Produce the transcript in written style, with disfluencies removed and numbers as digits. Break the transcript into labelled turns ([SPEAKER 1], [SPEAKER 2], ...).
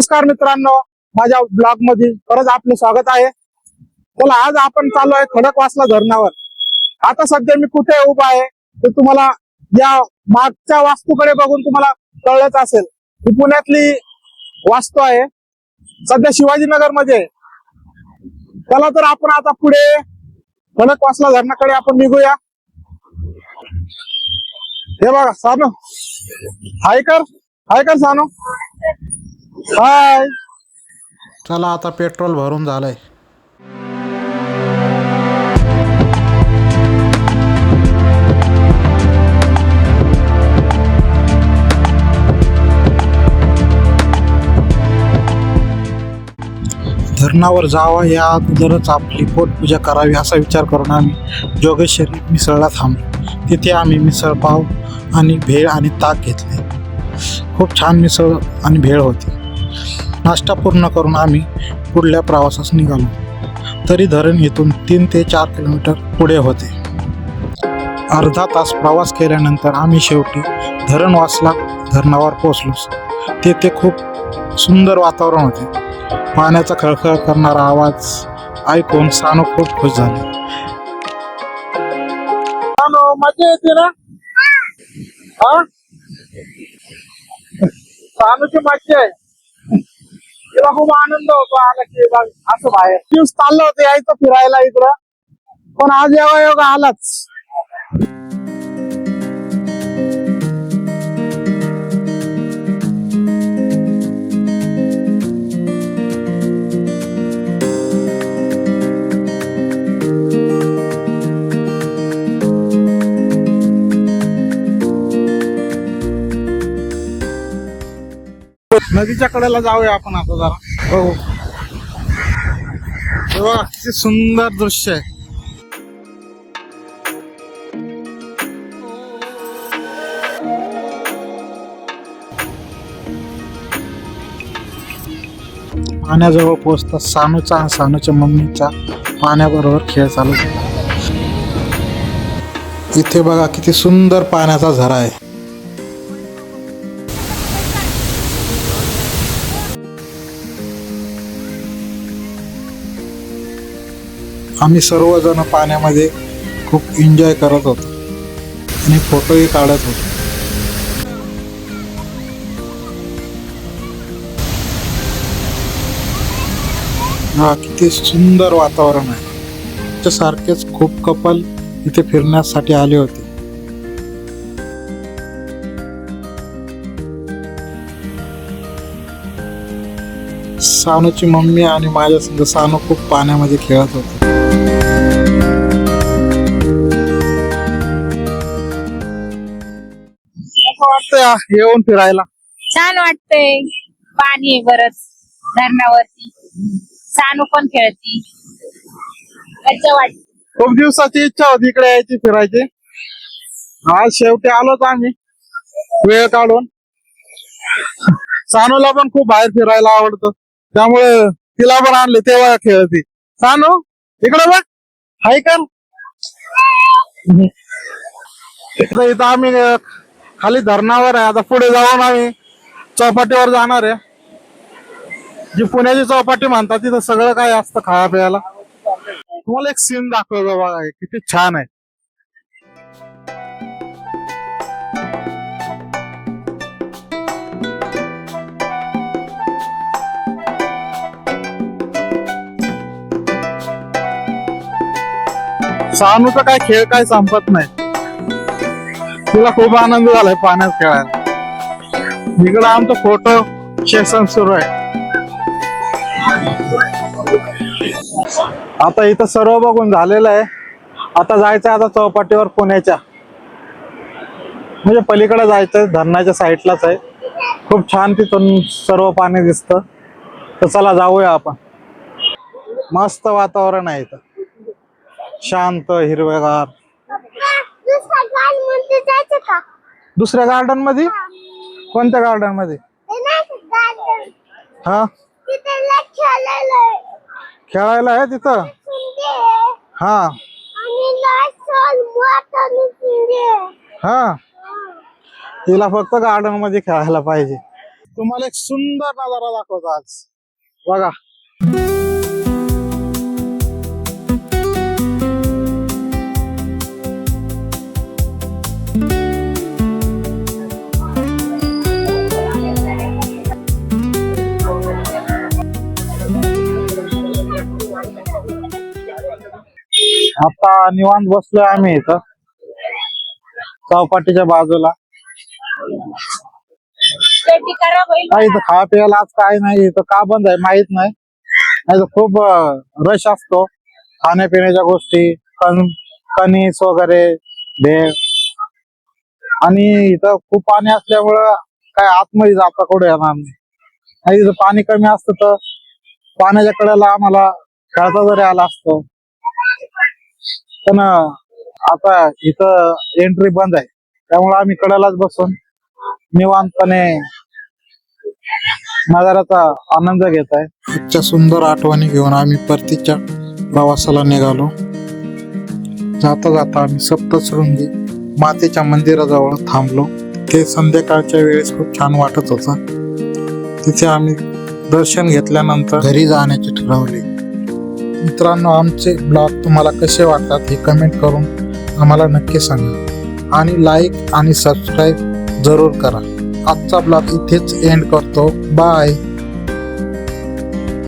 [SPEAKER 1] नमस्कार मित्रांनो, माझ्या ब्लॉग मध्ये परत आपले स्वागत आहे. चला, आज आपण चाललो आहे खडकवासला धरणावर. आता सध्या मी कुठे उभा आहे ते तुम्हाला या मागच्या वास्तूकडे बघून तुम्हाला कळलंच असेल. ही पुण्यातली वास्तू आहे, सध्या शिवाजीनगर मध्ये. चला तर आपण आता पुढे खडकवासला धरणाकडे आपण निघूया. हे बघा सानू, हाय कर सानू, हाय.
[SPEAKER 2] चला आता पेट्रोल भरून झालंय. धरणावर जावा या अगोदरच आपली पोटपूजा करावी असा विचार करून आम्ही जोगेश्वरी मिसळला थांबलो. तिथे आम्ही मिसळ पाव आणि भेळ आणि ताक घेतले. खूप छान मिसळ आणि भेळ होती. नाश्ता पूर्ण करून आम्ही पुढल्या प्रवासास निघालो. तरी धरण इथून 3 ते 4 किलोमीटर पुढे होते. अर्धा तास प्रवास केल्यानंतर आम्ही शेवटी धरणवासला धरणावर पोहोचलो. तेथे खूप सुंदर वातावरण होते. पाण्याचा खळखळ करणारा आवाज ऐकून सानू खूप खुश झाले.
[SPEAKER 1] सानू, मजा येते ना? हा, सानूची मजा आहे. तिला खूप आनंद होतो आला की असं बाहेर दिवस चाललं होतं यायचं फिरायला इकडं, पण आज योगा आलाच. नदीच्या कडेला जाऊया आपण आता जरा. हो, तेव्हा किती सुंदर दृश्य आहे.
[SPEAKER 2] पाण्याजवळ पोहोचता सानूचा आणि सानूच्या मम्मीचा पाण्याबरोबर खेळ चालू होता. इथे बघा किती सुंदर पाण्याचा झरा आहे. आम्ही सर्वजण पाण्यामध्ये खूप एन्जॉय करत होतो आणि फोटोही काढत होतो. हा किती सुंदर वातावरण आहे. त्यासारखेच खूप कपल इथे फिरण्यासाठी आले होते. सानूची मम्मी आणि माझ्या संग सानू खूप पाण्यामध्ये खेळत होते.
[SPEAKER 1] कसं वाटतंय येऊन फिरायला?
[SPEAKER 3] छान वाटतंय. पाणी आहे बरंच धरणावरती. सानू पण खेळती. मज्जा वाटते.
[SPEAKER 1] खूप दिवसाची इच्छा होती इकडे यायची, फिरायची. आज शेवटी आलोच आम्ही वेळ काढून. सानूला पण खूप बाहेर फिरायला आवडतं, त्यामुळे तिला पण आणले तेव्हा खेळती. सानू इकडे बघ, हाय कर. इथं आम्ही खाली धरणावर आहे. आता पुढे जाऊन आम्ही चौपाटीवर जाणार आहे. जी पुण्याची चौपाटी म्हणतात, तिथं सगळं काय असतं खाया प्यायला. तुम्हाला एक सीन दाखवतो बघा, किती छान आहे. सानूचा काय खेळ काय संपत नाही. तिला खूप आनंद झालाय पाण्यात खेळायला. इकडं आमचं फोटो सेशन सुरू आहे. आता इथं सर्व बघून झालेलं आहे. आता जायचंय आता चौपाटीवर पुण्याच्या, म्हणजे पलीकडे जायचंय, धरणाच्या साईडलाच आहे. खूप छान तिथून सर्व पाणी दिसतं. तर चला जाऊया आपण. मस्त वातावरण आहे इथं, शांत हिरवेगार. दुसऱ्या गार्डन मध्ये? कोणत्या गार्डन मध्ये? हा, खेळायला आहे तिथं. हा हा, तिला फक्त गार्डन मध्ये खेळायला पाहिजे. तुम्हाला एक सुंदर नजारा दाखवतो आज बघा. आता निवांत बसलोय आम्ही इथं चौपाटीच्या बाजूला.
[SPEAKER 3] पेटी खराब होईल
[SPEAKER 1] काय इथं खा प्यायला आज काय नाही, इथं का बंद आहे माहित नाही. नाही तर खूप रश असतो खाण्यापिण्याच्या गोष्टी, कणीस वगैरे, भेळ. आणि इथं खूप पाणी असल्यामुळं काय आतमध्ये जाता कुठे येणार नाही. आणि इथं पाणी कमी असतं तर पाण्याच्या कडेला आम्हाला खेळता जरी आला असतो. पण आता इथं एंट्री बंद आहे, त्यामुळे आम्ही कडेलाच बसून निवांतपणे नजाराचा आनंद घेत आहे.
[SPEAKER 2] आजच्या सुंदर आठवणी घेऊन आम्ही परतीच्या प्रवासाला निघालो. जाता जाता आम्ही सप्तशृंगी मातेच्या मंदिराजवळ थांबलो. ते संध्याकाळच्या वेळेस खूप छान वाटत होतं. तिथे आम्ही दर्शन घेतल्यानंतर घरी जाण्याचे ठरवले. मित्रांनो, आमचे ब्लॉग तुम्हाला कसे वाटतात हे कमेंट करून आम्हाला नक्की सांगा आणि लाईक आणि सबस्क्राईब जरूर करा. आजचा ब्लॉग इथेच एंड करतो. बाय.